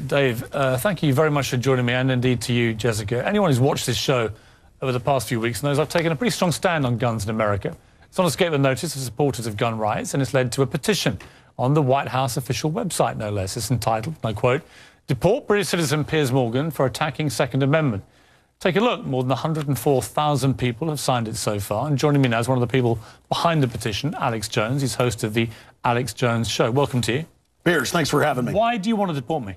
Dave, thank you very much for joining me, and indeed to you, Jessica. Anyone who's watched this show over the past few weeks knows I've taken a pretty strong stand on guns in America. It's not escaped the notice of supporters of gun rights, and it's led to a petition on the White House official website, no less. It's entitled, and I quote, "Deport British citizen Piers Morgan for attacking Second Amendment." Take a look. More than 104,000 people have signed it so far. And joining me now is one of the people behind the petition, Alex Jones. He's host of the Alex Jones Show. Welcome to you. Piers, thanks for having me. Why do you want to deport me?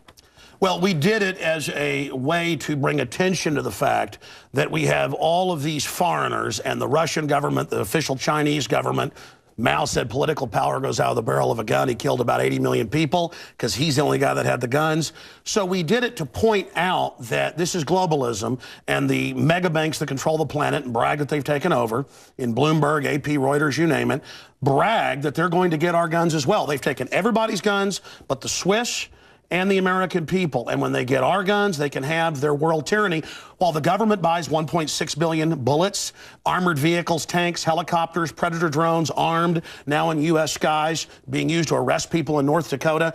Well, we did it as a way to bring attention to the fact that we have all of these foreigners and the Russian government, the official Chinese government. Mao said political power goes out of the barrel of a gun. He killed about 80 million people because he's the only guy that had the guns. So we did it to point out that this is globalism, and the mega banks that control the planet and brag that they've taken over, in Bloomberg, AP, Reuters, you name it, brag that they're going to get our guns as well. They've taken everybody's guns but the Swiss and the American people. And when they get our guns, they can have their world tyranny. While the government buys 1.6 billion bullets, armored vehicles, tanks, helicopters, Predator drones, armed, now in U.S. skies, being used to arrest people in North Dakota.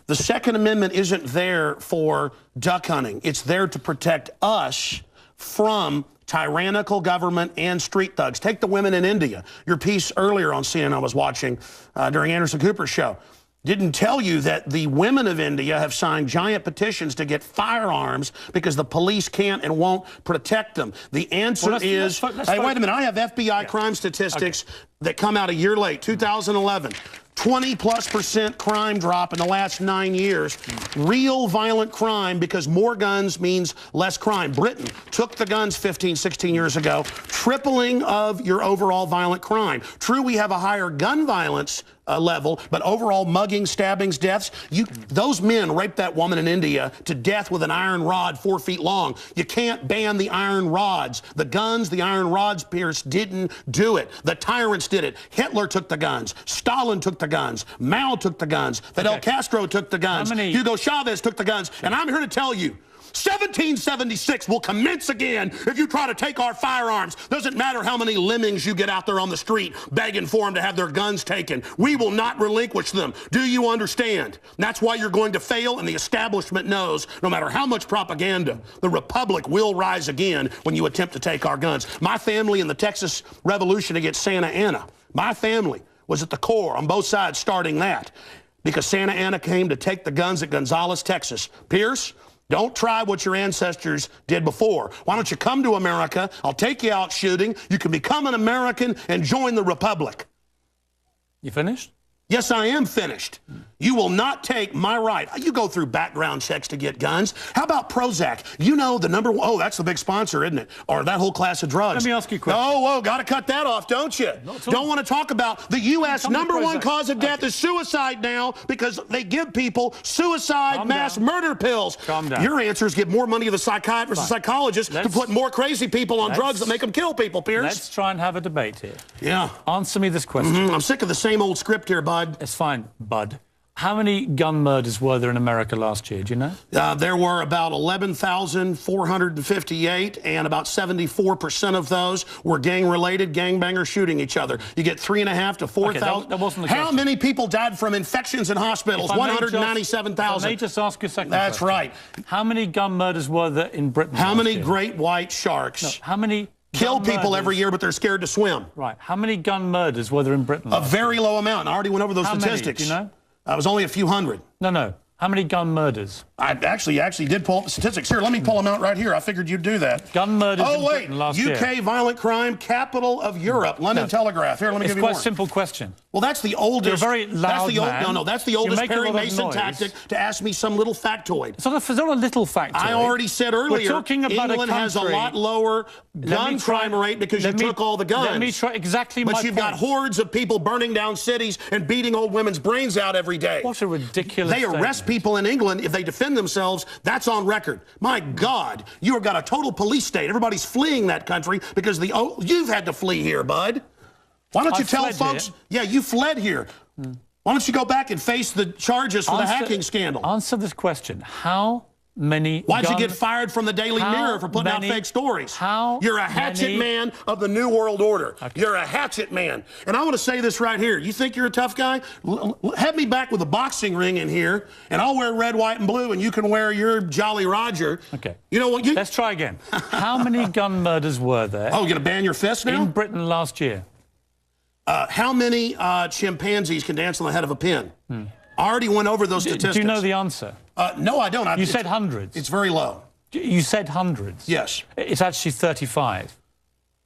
The Second Amendment isn't there for duck hunting. It's there to protect us from tyrannical government and street thugs. Take the women in India. Your piece earlier on CNN I was watching during Anderson Cooper's show didn't tell you that the women of India have signed giant petitions to get firearms because the police can't and won't protect them. The answer is, hey, wait a minute, I have FBI crime statistics that come out a year late, 2011. 20+% crime drop in the last 9 years. Real violent crime, because more guns means less crime. Britain took the guns 15, 16 years ago, tripling of your overall violent crime. True, we have a higher gun violence level, but overall mugging, stabbings, deaths, those men raped that woman in India to death with an iron rod 4 feet long. You can't ban the iron rods. The guns, the iron rods, Pierce, didn't do it. The tyrants did it. Hitler took the guns. Stalin took the guns. Mao took the guns. Fidel Castro took the guns. Hugo Chavez took the guns. And I'm here to tell you, 1776 will commence again if you try to take our firearms. Doesn't matter how many lemmings you get out there on the street begging for them to have their guns taken. We will not relinquish them. Do you understand? And that's why you're going to fail, and the establishment knows no matter how much propaganda, the Republic will rise again when you attempt to take our guns. My family in the Texas Revolution against Santa Anna, my family was at the core on both sides starting that because Santa Anna came to take the guns at Gonzales, Texas. Pierce, don't try what your ancestors did before. Why don't you come to America? I'll take you out shooting. You can become an American and join the Republic. You finished? Yes, I am finished. You will not take my right. You go through background checks to get guns. How about Prozac? You know the number one, oh, that's the big sponsor, isn't it? Or that whole class of drugs. Let me ask you a question. Oh, got to cut that off, don't you? Don't want to talk about the U.S. number one cause of death is suicide now because they give people suicide mass murder pills. Calm down. Your answer is give more money to the psychiatrists and psychologists to put more crazy people on drugs that make them kill people, Pierce. Let's try and have a debate here. Yeah. Answer me this question. I'm sick of the same old script here, bud. It's fine, bud. How many gun murders were there in America last year? Do you know? There were about 11,458, and about 74% of those were gang-related, gangbangers shooting each other. You get 3,500 to 4,000. That wasn't the question. How many people died from infections in hospitals? 197,000. Let me just ask you a second. That's right. How many gun murders were there in Britain? How many great white sharks? No, how many kill people every year, but they're scared to swim? Right. How many gun murders were there in Britain? A very low amount. I already went over those statistics. Many? Do you know? It was only a few hundred. No. How many gun murders? I actually did pull up the statistics. Here, let me pull them out right here. I figured you'd do that. Gun murders in Britain last year. UK violent crime, capital of Europe. London Telegraph. Here, let me give you more. It's quite a simple question. Well, that's the oldest. You're a very loud man. No, that's the oldest Perry Mason tactic to ask me some little factoid. It's not a little factoid. I already said earlier, we're talking about England has a lot lower gun crime rate because you took all the guns. Let me try exactly my point. But you've got hordes of people burning down cities and beating old women's brains out every day. What a ridiculous They arrest people in England if they defend themselves. That's on record. My God, you have got a total police state. Everybody's fleeing that country because you've had to flee here, bud. Why don't you tell folks? Here. Yeah, you fled here. Why don't you go back and face the charges for the hacking scandal? Answer this question. How many Why'd you get fired from the Daily Mirror for putting out fake stories? You're a hatchet man of the New World Order. Okay. You're a hatchet man. And I want to say this right here. You think you're a tough guy? Have me back with a boxing ring in here, and I'll wear red, white, and blue, and you can wear your Jolly Roger. Okay. You know what? Let's try again. How many gun murders were there? Oh, you're going to ban your fist now? In Britain last year. How many chimpanzees can dance on the head of a pin? I already went over those statistics. Do you know the answer? No, I don't. You said hundreds. It's very low. You said hundreds. Yes. It's actually 35.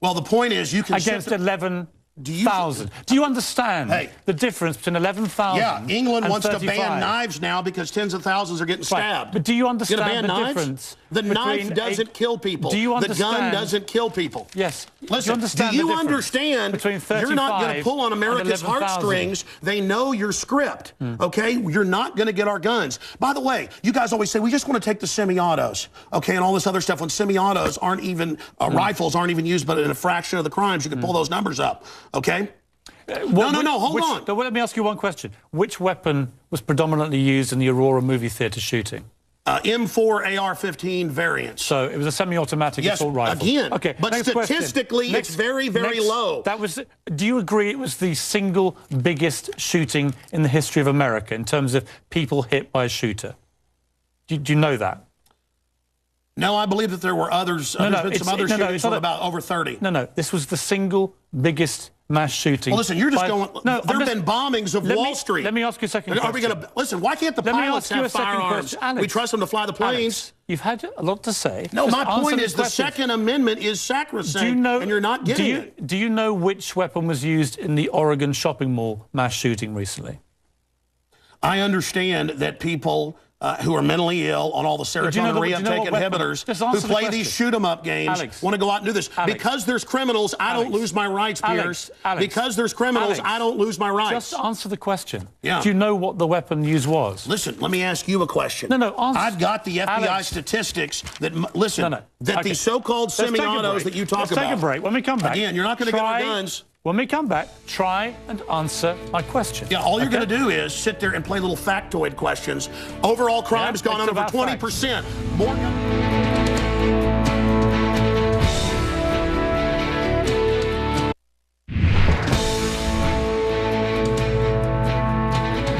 Well, the point is you can... Against 11,000. Do you understand the difference between 11,000 Yeah, England wants 35? to ban knives now because tens of thousands are getting stabbed. Right. But do you understand ban the knives? difference? The knife doesn't kill people. Do you understand? The gun doesn't kill people. Yes. Listen, do you understand you're not going to pull on America's heartstrings? They know your script, okay? You're not going to get our guns. By the way, you guys always say, we just want to take the semi-autos, okay, and all this other stuff. When semi-autos aren't even, rifles aren't even used, but in a fraction of the crimes, you can pull those numbers up, okay? No, hold on. Let me ask you one question. Which weapon was predominantly used in the Aurora movie theatre shooting? M4 AR-15 variants. So it was a semi-automatic assault rifle. Again. Okay. But statistically, it's very, very low. Do you agree it was the single biggest shooting in the history of America in terms of people hit by a shooter? Do you know that? No, I believe that there were others. There's been some other shootings from about over 30. No. This was the single biggest mass shooting. Well, listen, you're just going... No, there have been bombings of Wall Street. Let me ask you a second question. Are we going to... Listen, why can't the pilots have firearms? We trust them to fly the planes. Alex, you've had a lot to say. No, my point is the Second Amendment is sacrosanct, and you're not getting it. Do you know which weapon was used in the Oregon shopping mall mass shooting recently? I understand that people... who are mentally ill on all the serotonin reuptake inhibitors, who play these shoot-em-up games, want to go out and do this. Because there's criminals, I don't lose my rights, Piers. Because there's criminals, I don't lose my rights. Just answer the question. Yeah. Do you know what the weapon used was? Listen, let me ask you a question. No, answer. I've got the FBI statistics that, listen, that these so-called semi-autos that you talk about. Let's take a break. When we come back... Again, you're not going to get our guns. When we come back, try and answer my question. Yeah, all you're going to do is sit there and play little factoid questions. Overall crime's gone up over 20%. More.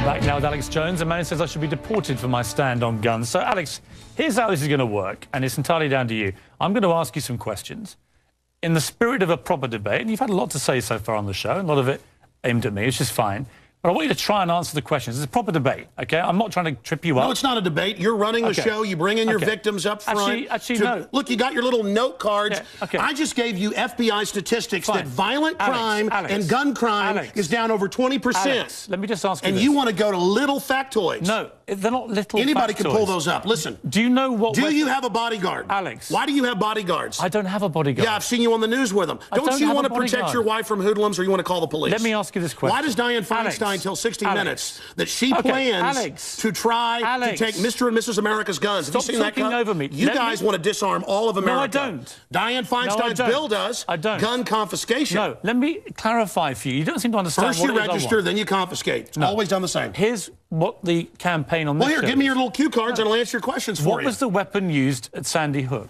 Back now with Alex Jones. A man who says I should be deported for my stand on guns. So, Alex, here's how this is going to work, and it's entirely down to you. I'm going to ask you some questions. In the spirit of a proper debate, and you've had a lot to say so far on the show, a lot of it aimed at me, which is fine, but I want you to try and answer the questions. It's a proper debate, okay? I'm not trying to trip you up. No, it's not a debate. You're running the show. You bring in your victims up front. Actually, no. Look, you got your little note cards. I just gave you FBI statistics that violent crime and gun crime is down over 20%. Alex, let me just ask you this. And you want to go to little factoids. No, they're not little Anybody factoids. Can pull those up. Listen. Do you know what... Do you have a bodyguard? Alex. Why do you have bodyguards? I don't have a bodyguard. Yeah, I've seen you on the news with them. Don't you want to protect your wife from hoodlums, or you want to call the police? Let me ask you this question. Why does Dianne Feinstein tell 60 Minutes that she plans to try to take Mr. and Mrs. America's guns? Stop talking over me. You guys want to disarm all of America. No, I don't. Dianne Feinstein's bill does gun confiscation. No, let me clarify for you. You don't seem to understand First you register, then you confiscate. It's always done the same. Here's what the campaign on this Well, here, give me your little cue cards and I'll answer your questions for you. What was the weapon used at Sandy Hook?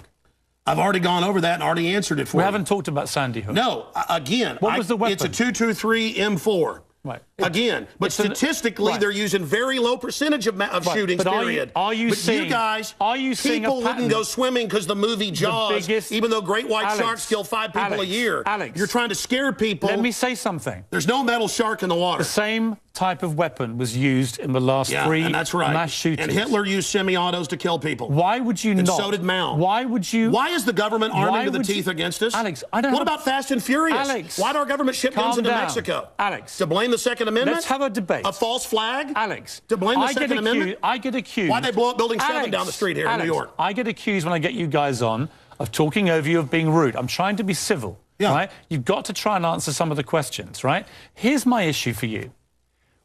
I've already gone over that and already answered it for you. We haven't talked about Sandy Hook. No, again. What was the weapon? It's a 223 M4. Right. Again, but statistically, they're using very low percentage of shootings, period. You guys, people wouldn't go swimming because the movie Jaws, even though great white sharks kill 5 people a year. Alex, you're trying to scare people. Let me say something. There's no metal shark in the water. The same type of weapon was used in the last 3 mass shootings. And Hitler used semi-autos to kill people. Why would you not? And so did Mao. Why would you? Why is the government arming to the teeth against us? Alex, I don't What about Fast and Furious? Alex, why did our government ship guns into Mexico? Alex. To blame the Second Amendment? Let's have a debate. A false flag? Alex. To blame the Second Amendment? I get accused. Why'd they blow up Building 7 down the street here in New York? I get accused when I get you guys on of talking over you, of being rude. I'm trying to be civil, right? You've got to try and answer some of the questions, right? Here's my issue for you.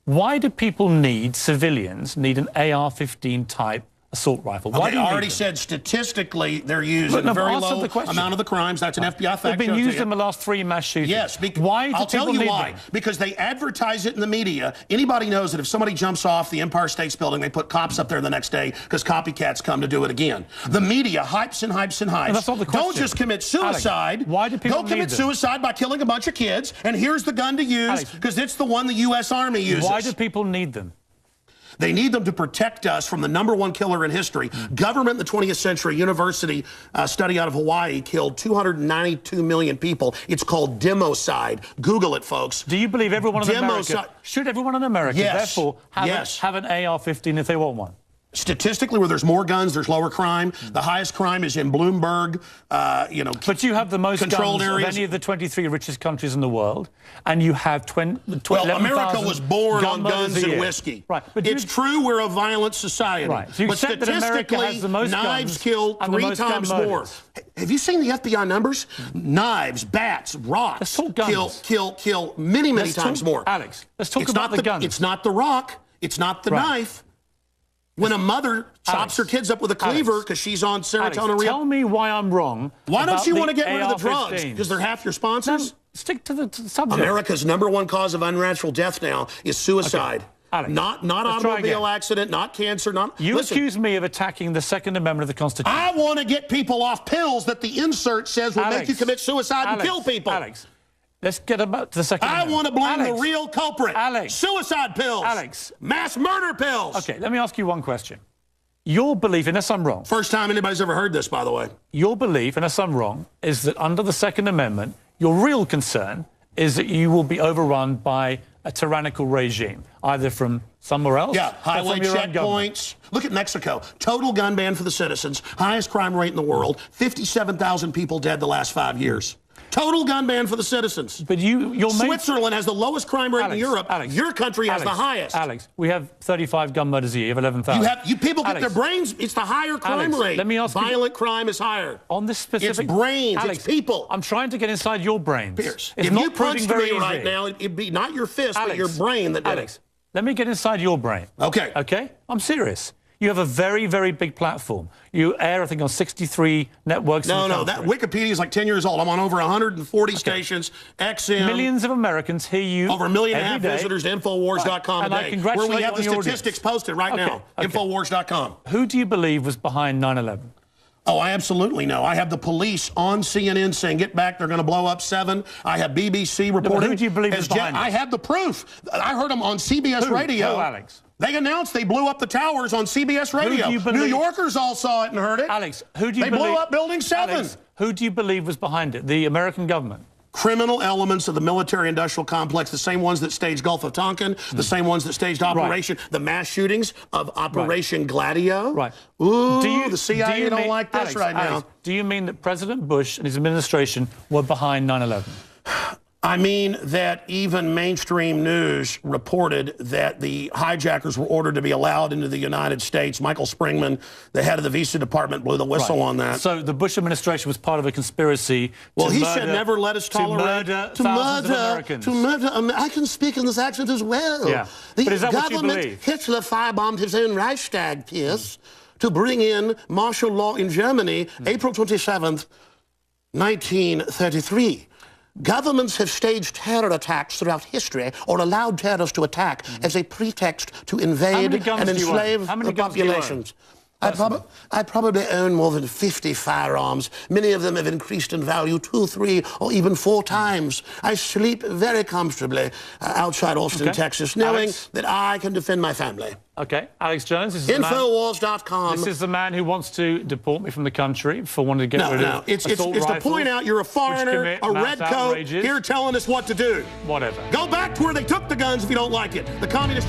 Why do people civilians need an AR-15 type assault rifle? Why Okay, do you I need already them? said statistically they're used in a no, very answer low the question. amount of the crimes. That's an FBI fact. They've been used in the last 3 mass shootings. Yes. Why do I'll tell people you need why. them? Because they advertise it in the media. Anybody knows that if somebody jumps off the Empire State Building, they put cops up there the next day because copycats come to do it again. The media hypes and hypes and hypes. And that's not the question. Don't just commit suicide. Alex, why do people Go commit need them? suicide by killing a bunch of kids, and here's the gun to use because it's the one the U.S. Army uses. Why do people need them? They need them to protect us from the #1 killer in history. Government in the 20th century, university study out of Hawaii killed 292 million people. It's called democide. Google it, folks. Do you believe everyone in America, Democide. should everyone in America, Yes. therefore, have an AR-15 if they want one? Statistically, where there's more guns, there's lower crime. The highest crime is in Bloomberg, But you have the most controlled guns areas. of any of the 23 richest countries in the world, and you have Well, America was born on guns and year. whiskey. Right, but it's true we're a violent society. Right. So you but accept that America statistically, has the most knives guns kill and the 3 most gun times more. murders. Have you seen the FBI numbers? Knives, bats, rocks Let's talk guns. kill many times more. Alex, let's talk It's about not the guns. It's not the rock. It's not the Right. knife. When a mother chops her kids up with a cleaver because she's on serotonin. Tell me why I'm wrong. Why don't you want to get rid of the AR-15s? drugs? Because they're half your sponsors? Stick to the subject. America's #1 cause of unnatural death now is suicide. Alex, not let's try automobile again. accident, not cancer, not... You Listen, accuse me of attacking the Second Amendment of the Constitution. I want to get people off pills that the insert says will make you commit suicide and kill people. Alex, let's get about to the Second I Amendment. want to blame Alex, the real culprit. Alex. Suicide pills. Alex. Mass murder pills. Okay, let me ask you one question. Your belief, unless I'm wrong, First time anybody's ever heard this, by the way. your belief, unless I'm wrong, is that under the Second Amendment, your real concern is that you will be overrun by a tyrannical regime, either from somewhere else Yeah, or highway from your own government. checkpoints. Look at Mexico. Total gun ban for the citizens. Highest crime rate in the world. 57,000 people dead the last 5 years. Total gun ban for the citizens. But you're Switzerland has the lowest crime rate in Europe. Your country has the highest. Alex, we have 35 gun murders a year. You have 11,000. You people get their brains. It's the higher crime rate. Let me ask you, violent crime is higher. on this specific... It's brains. Alex, it's people. I'm trying to get inside your brains. Piers, It's if not you proving punched very me easy. right now, it'd be not your fist, but your brain that did Alex, let me get inside your brain. Okay. Okay? I'm serious. You have a very, very big platform. You air, I think, on 63 networks. No, that Wikipedia is like 10 years old. I'm on over 140 stations. XM. Millions of Americans hear you Over 1.5 million day. visitors to Infowars.com And I today. congratulate Where we have you the on your statistics audience. posted right now. Okay. Infowars.com. Who do you believe was behind 9/11? Oh, I absolutely know. I have the police on CNN saying, get back, they're going to blow up 7. I have BBC reporting. who do you believe is behind I it? have the proof. I heard them on CBS Radio. Who, Alex? They announced they blew up the towers on CBS Radio. do you believe? New Yorkers all saw it and heard it. Alex, who do you believe? They blew up Building 7. Alex, who do you believe was behind it? The American government? Criminal elements of the military-industrial complex, the same ones that staged Gulf of Tonkin, the same ones that staged the mass shootings of Operation Gladio. Right. Ooh, the CIA don't like this Alex, right now. Do you mean that President Bush and his administration were behind 9/11? I mean that even mainstream news reported that the hijackers were ordered to be allowed into the United States. Michael Springman, the head of the Visa Department, blew the whistle on that. So the Bush administration was part of a conspiracy he said never let us tolerate to murder Americans. To murder. I can speak in this accent as well. Yeah. The But is that what you government, believe? Hitler firebombed his own Reichstag, Piers, to bring in martial law in Germany, April 27th, 1933. Governments have staged terror attacks throughout history or allowed terrorists to attack as a pretext to invade and enslave the populations. I probably own more than 50 firearms. Many of them have increased in value 2, 3, or even 4 times. I sleep very comfortably outside Austin, Texas, knowing that I can defend my family. Okay, Alex Jones. This is Infowars.com. This is the man who wants to deport me from the country for wanting to get rid of it's assault to rifles, point out you're a foreigner, a mass red coat, outrages. here telling us what to do. Whatever. Go back to where they took the guns if you don't like it. The communist...